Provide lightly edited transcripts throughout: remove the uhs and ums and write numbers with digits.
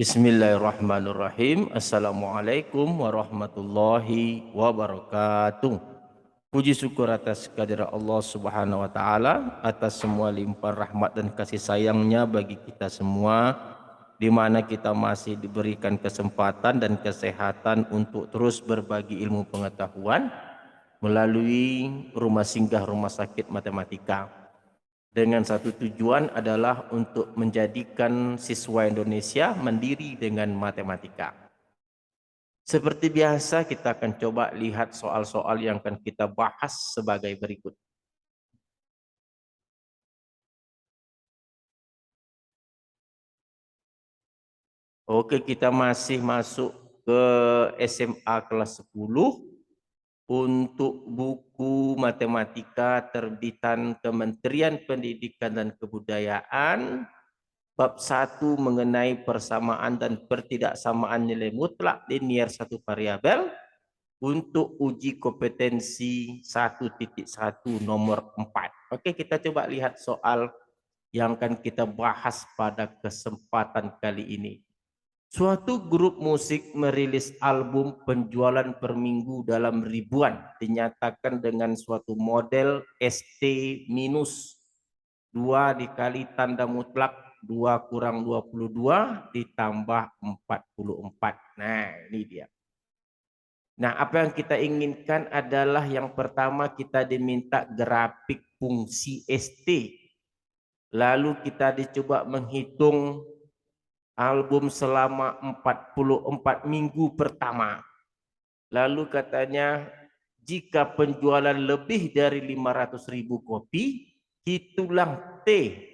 Bismillahirrahmanirrahim. Assalamualaikum warahmatullahi wabarakatuh. Puji syukur atas kehadirat Allah Subhanahu wa taala atas semua limpahan rahmat dan kasih sayangnya bagi kita semua, di mana kita masih diberikan kesempatan dan kesehatan untuk terus berbagi ilmu pengetahuan melalui rumah singgah rumah sakit matematika, dengan satu tujuan adalah untuk menjadikan siswa Indonesia mandiri dengan matematika. Seperti biasa, kita akan coba lihat soal-soal yang akan kita bahas sebagai berikut. Oke, kita masih masuk ke SMA kelas 10 untuk buku matematika terbitan Kementerian Pendidikan dan Kebudayaan. Bab 1 mengenai persamaan dan pertidaksamaan nilai mutlak linier satu variabel untuk uji kompetensi 1.1 nomor 4. Oke, kita coba lihat soal yang akan kita bahas pada kesempatan kali ini. Suatu grup musik merilis album penjualan per minggu dalam ribuan, dinyatakan dengan suatu model ST minus 2 dikali tanda mutlak 2 kurang 22 ditambah 44. Nah, ini dia. Nah, apa yang kita inginkan adalah yang pertama kita diminta grafik fungsi ST. Lalu kita dicoba menghitung album selama 44 minggu pertama. Lalu katanya jika penjualan lebih dari 500.000 kopi, hitunglah T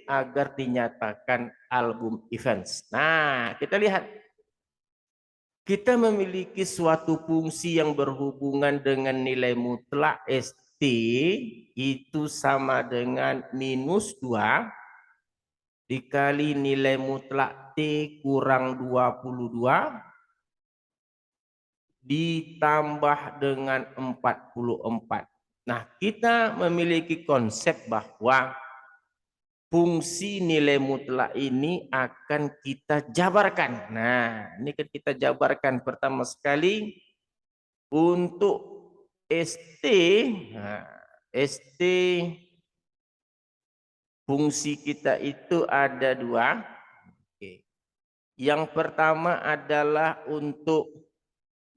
agar dinyatakan album events. Nah, kita lihat. Kita memiliki suatu fungsi yang berhubungan dengan nilai mutlak ST itu sama dengan minus 2 dikali nilai mutlak T kurang 22 ditambah dengan 44. Nah, kita memiliki konsep bahwa fungsi nilai mutlak ini akan kita jabarkan. Nah, ini kan kita jabarkan pertama sekali untuk ST. Nah, ST fungsi kita itu ada 2. Oke. Yang pertama adalah untuk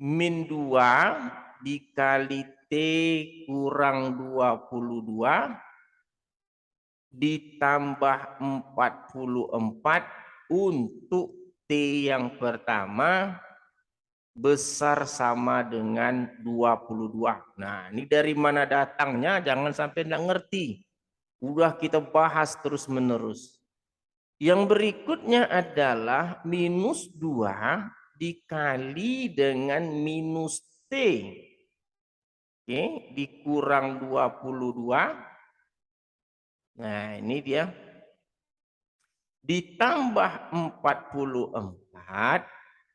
min 2 dikali T kurang 22 ditambah 44 untuk T yang pertama besar sama dengan 22. Nah, ini dari mana datangnya? Jangan sampai tidak ngerti. Udah kita bahas terus menerus. Yang berikutnya adalah minus 2 dikali dengan minus T. Oke, dikurang 22. Nah, ini dia. Ditambah 44,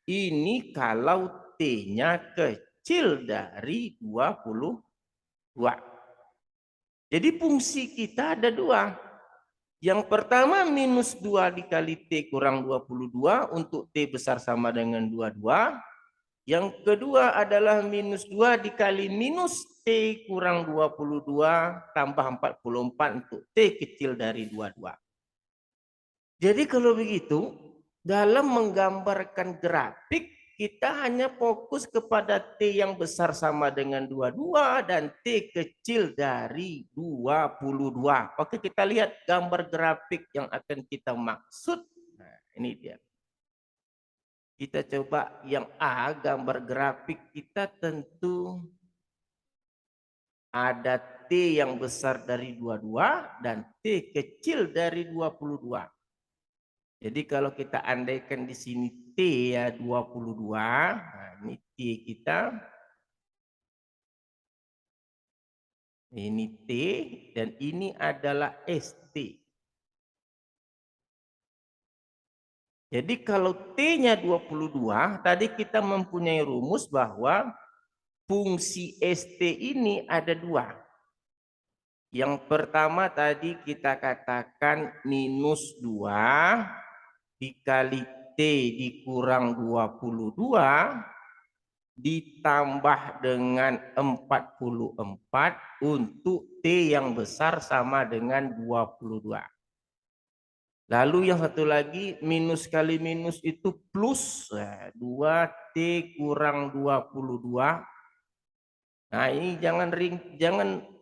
ini kalau T-nya kecil dari 22. Jadi fungsi kita ada 2. Yang pertama minus 2 dikali T kurang 22 untuk T besar sama dengan 22. Yang kedua adalah minus 2 dikali minus T kurang 22 tambah 44 untuk T kecil dari 22. Jadi kalau begitu, dalam menggambarkan grafik, kita hanya fokus kepada T yang besar sama dengan 22 dan T kecil dari 22. Oke, kita lihat gambar grafik yang akan kita maksud. Nah, ini dia. Kita coba yang A, gambar grafik kita tentu ada T yang besar dari 22 dan T kecil dari 22. Jadi kalau kita andaikan di sini T ya 22, nah ini T kita. Ini T dan ini adalah ST. Jadi kalau T-nya 22, tadi kita mempunyai rumus bahwa fungsi ST ini ada 2. Yang pertama tadi kita katakan minus 2 dikali T dikurang 22 ditambah dengan 44 untuk T yang besar sama dengan 22. Lalu yang satu lagi minus kali minus itu plus 2T kurang 22. Nah ini jangan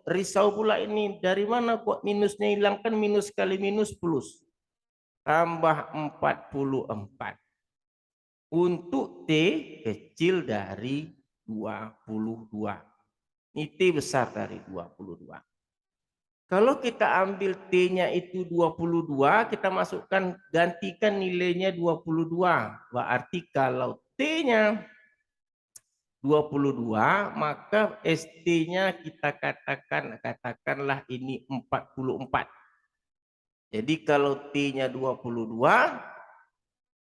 risau pula ini. Dari mana kok minusnya hilangkan, minus kali minus plus. Tambah 44. Untuk T kecil dari 22. Ini T besar dari 22. Kalau kita ambil T-nya itu 22, kita masukkan, gantikan nilainya 22. Berarti kalau T-nya 22, maka ST-nya kita katakanlah ini 44. Jadi kalau T-nya 22,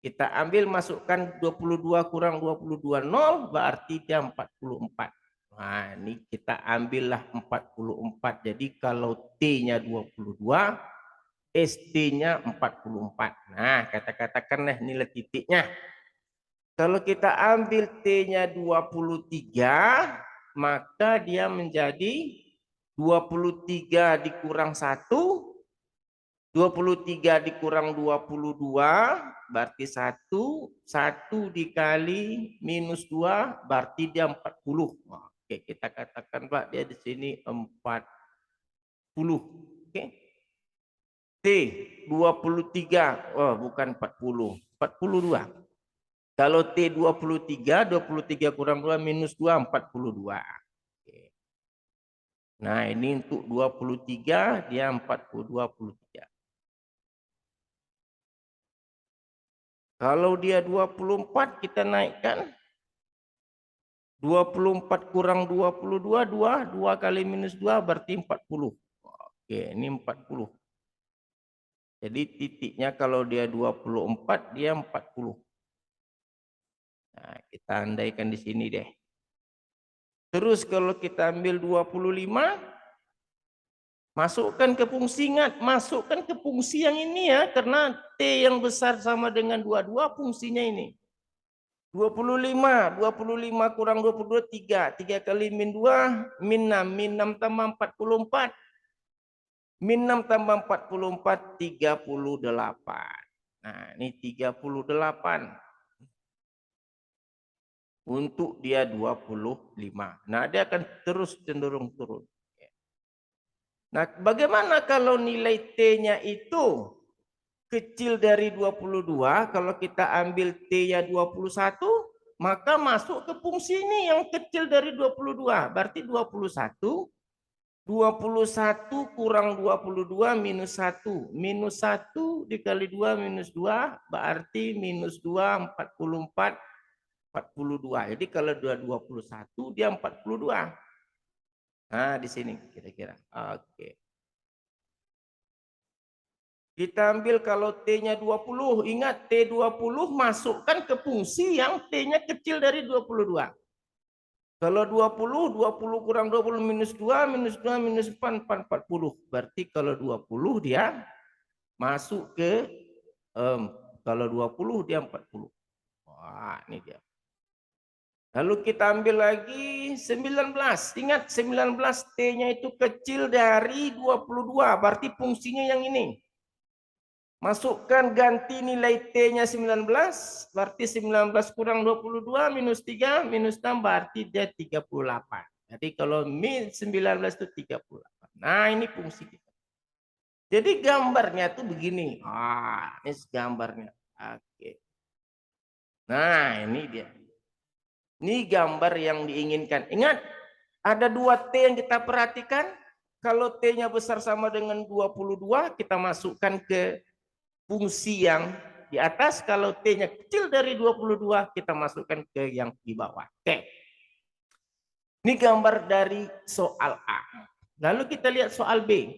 kita ambil masukkan 22 kurang 22, 0, berarti dia 44. Nah, ini kita ambillah 44. Jadi kalau T-nya 22, ST-nya 44. Nah, katakanlah nilai titiknya. Kalau kita ambil T-nya 23, maka dia menjadi 23 dikurang 1. 23 dikurang 22, berarti 1. 1 dikali minus 2, berarti dia 40. Oke, kita katakan Pak, dia di sini 40. Oke. T 23, oh bukan 40, 42. Kalau T 23, 23 kurang 2 minus 2, 42. Oke. Nah ini untuk 23, dia 23. Kalau dia 24, kita naikkan. 24 kurang 22, 2 kali minus 2 berarti 40. Oke, ini 40. Jadi titiknya kalau dia 24, dia 40. Nah, kita andaikan di sini deh. Terus kalau kita ambil 25, masukkan ke fungsi, ingat, masukkan ke fungsi yang ini ya, karena T yang besar sama dengan 22, fungsinya ini. 25 kurang 22, 3. 3 kali min 2, min 6. Min 6 tambah 44. Min 6 tambah 44, 38. Nah, ini 38. Untuk dia 25. Nah, dia akan terus cenderung turun. Nah, bagaimana kalau nilai T-nya itu kecil dari 22, kalau kita ambil T-nya 21, maka masuk ke fungsi ini yang kecil dari 22. Berarti 21 kurang 22 minus 1. Minus 1 dikali 2 minus 2, berarti minus 2, 44, 42. Jadi kalau 21, dia 42. Nah, di sini kira-kira. Oke. Kita ambil kalau T-nya 20, ingat T20 masukkan ke fungsi yang T-nya kecil dari 22. Kalau 20 kurang 20 minus 2, minus 2, minus 4, 40. Berarti kalau 20 dia masuk ke, kalau 20 dia 40. Wah, ini dia. Lalu kita ambil lagi 19. Ingat 19 T-nya itu kecil dari 22, berarti fungsinya yang ini. Masukkan ganti nilai T-nya 19, berarti 19 kurang 22 minus 3 minus 6 berarti dia 38. Jadi kalau min 19 itu 38. Nah, ini fungsi kita. Jadi gambarnya tuh begini. Ini gambarnya. Oke. Nah, ini dia. Ini gambar yang diinginkan. Ingat, ada 2 T yang kita perhatikan. Kalau T-nya besar sama dengan 22, kita masukkan ke fungsi yang di atas. Kalau T-nya kecil dari 22, kita masukkan ke yang di bawah. Oke. Ini gambar dari soal A. Lalu kita lihat soal B.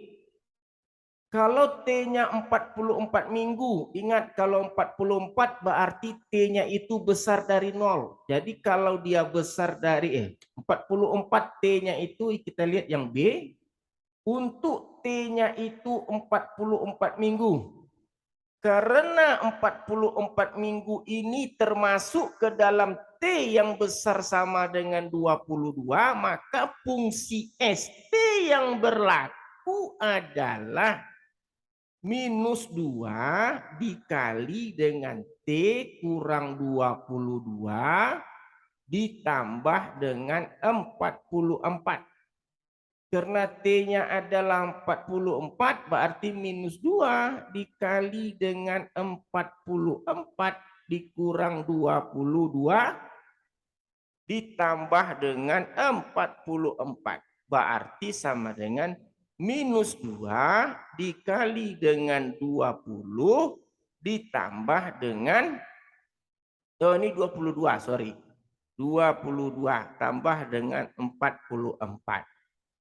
Kalau T-nya 44 minggu, ingat kalau 44 berarti T-nya itu besar dari 0. Jadi kalau dia besar dari 44 T-nya itu kita lihat yang B. Untuk T-nya itu 44 minggu. Karena 44 minggu ini termasuk ke dalam T yang besar sama dengan 22, maka fungsi ST yang berlaku adalah minus 2 dikali dengan T kurang 22 ditambah dengan 44. Karena T-nya adalah 44, berarti minus 2 dikali dengan 44 dikurang 22 ditambah dengan 44. Berarti sama dengan minus 2 dikali dengan 20 ditambah dengan, oh ini 22, sorry. 22 tambah dengan 44.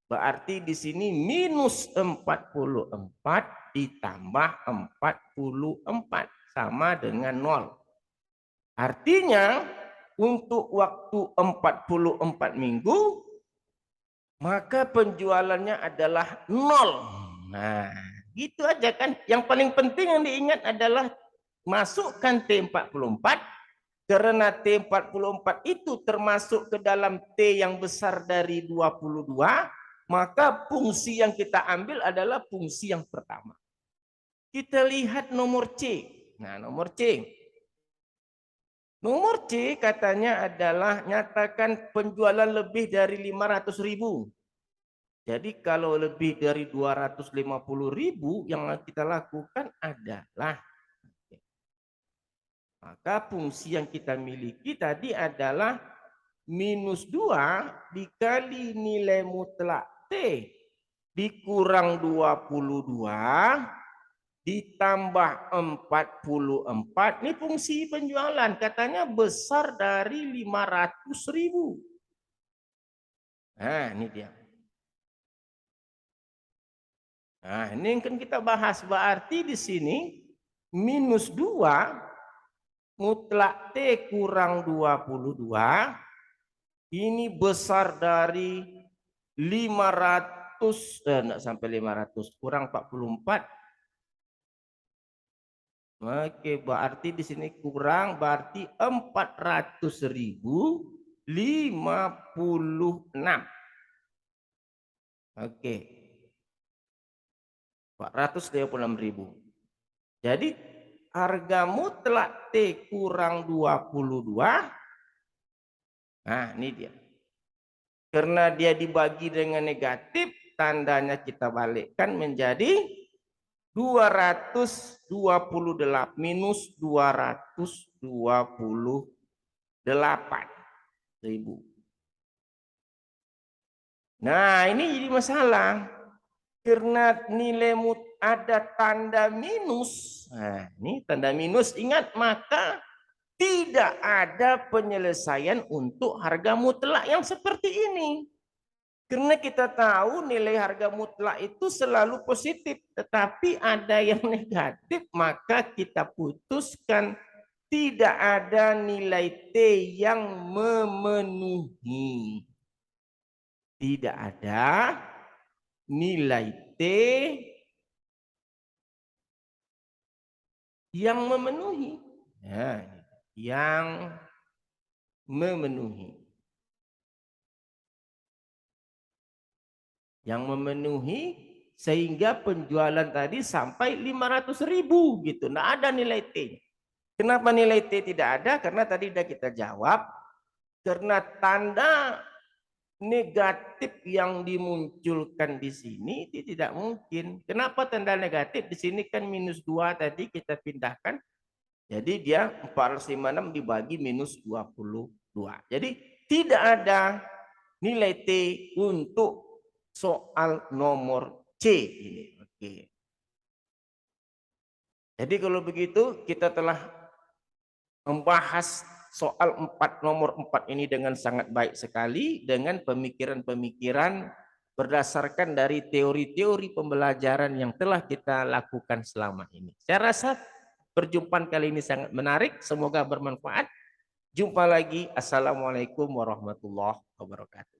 Berarti di sini minus 44 ditambah 44 sama dengan 0. Artinya untuk waktu 44 minggu maka penjualannya adalah 0. Nah, gitu aja kan. Yang paling penting yang diingat adalah masukkan T44 karena T44 itu termasuk ke dalam T yang besar dari 22. Maka fungsi yang kita ambil adalah fungsi yang pertama. Kita lihat nomor C. Nah, nomor C. Nomor C katanya adalah nyatakan penjualan lebih dari 500.000. Jadi kalau lebih dari 250.000 yang kita lakukan adalah, maka fungsi yang kita miliki tadi adalah minus 2 dikali nilai mutlak T dikurang 22 ditambah 44. Ini fungsi penjualan katanya besar dari 500.000. Nah, ini dia. Nah, ini kan kita bahas, berarti di sini minus 2 mutlak T kurang 22 ini besar dari 500, enggak sampai 500, kurang 44. Oke, berarti di sini kurang, berarti 400.056. Oke. 426.000. Jadi harga mutlak T kurang 22. Nah, ini dia. Karena dia dibagi dengan negatif, tandanya kita balikkan menjadi 228 minus 228.000. Nah, ini jadi masalah. Karena nilai ada tanda minus. Nah, ini tanda minus, ingat, maka tidak ada penyelesaian untuk harga mutlak yang seperti ini. Karena kita tahu nilai harga mutlak itu selalu positif, tetapi ada yang negatif, maka kita putuskan tidak ada nilai T yang memenuhi. Tidak ada nilai T yang memenuhi. Nah, yang memenuhi. Yang memenuhi sehingga penjualan tadi sampai 500.000 gitu. Nggak ada nilai T. Kenapa nilai T tidak ada? Karena tadi sudah kita jawab. Karena tanda negatif yang dimunculkan di sini itu tidak mungkin. Kenapa tanda negatif? Di sini kan minus 2 tadi kita pindahkan. Jadi dia 456 dibagi minus 22. Jadi tidak ada nilai T untuk soal nomor C ini. Oke. Jadi kalau begitu kita telah membahas soal nomor 4 ini dengan sangat baik sekali dengan pemikiran-pemikiran berdasarkan dari teori-teori pembelajaran yang telah kita lakukan selama ini. Saya rasa perjumpaan kali ini sangat menarik, semoga bermanfaat. Jumpa lagi. Assalamualaikum warahmatullahi wabarakatuh.